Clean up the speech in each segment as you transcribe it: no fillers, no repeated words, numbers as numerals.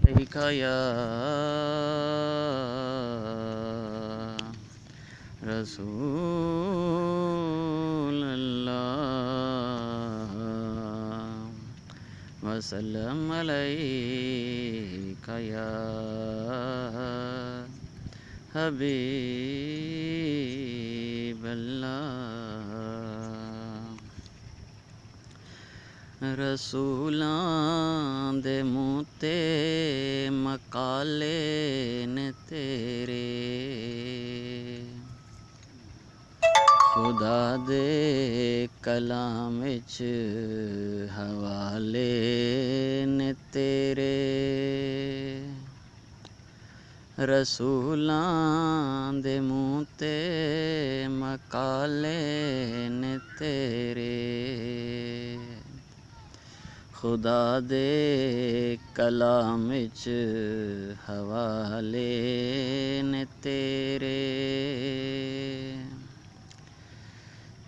अलैका या रसूल अल्लाह वसल्लम अलैका या हबीब अल्लाह। रसूलां दे मूंह ते मकाले ने तेरे, खुदा दे कलाम विच हवाले ने तेरे। रसूलां दे मूंह ते मकाले ने तेरे, खुदा दे कलाम विच हवाले ने तेरे।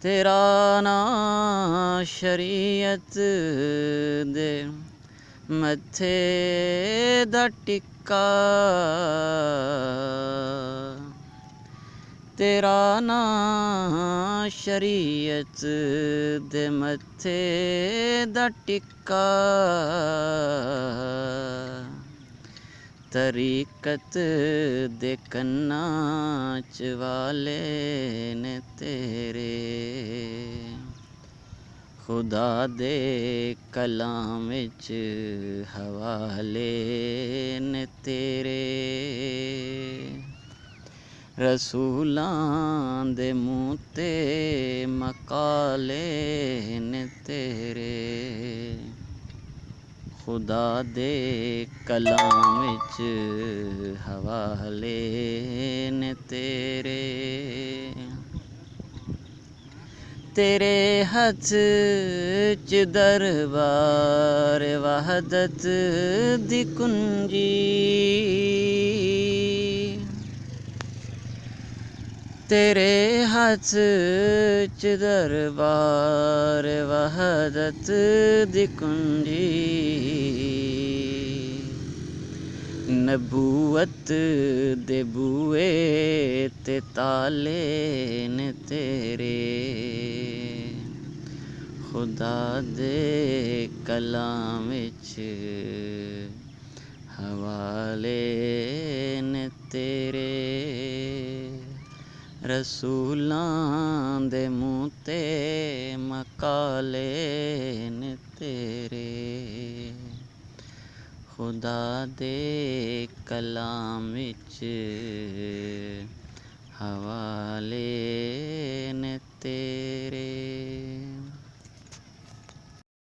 तेरा नां शरीयत दे मत्थे दा टिक्का, तेरा नां शरीयत दे मत्थे दा टिक्का, तरीकत दे कन्नां च वाले ने तेरे। खुदा दे कलाम विच हवाले ने तेरे। रसूलां दे मूंह ते मकाले ने तेरे, खुदा दे कलाम विच हवाले ने तेरे। तेरे हत्थ च दरबार वहदत दी कुंजी, तेरे हत्थ च दरबार वहदत दी कुंजी, नबूवत दे बूए ते ताले ने तेरे। खुदा दे कलाम विच हवाले ने तेरे। रसूलां दे मूंह ते मकाले ने तेरे, खुदा दे कलाम विच हवाले ने तेरे।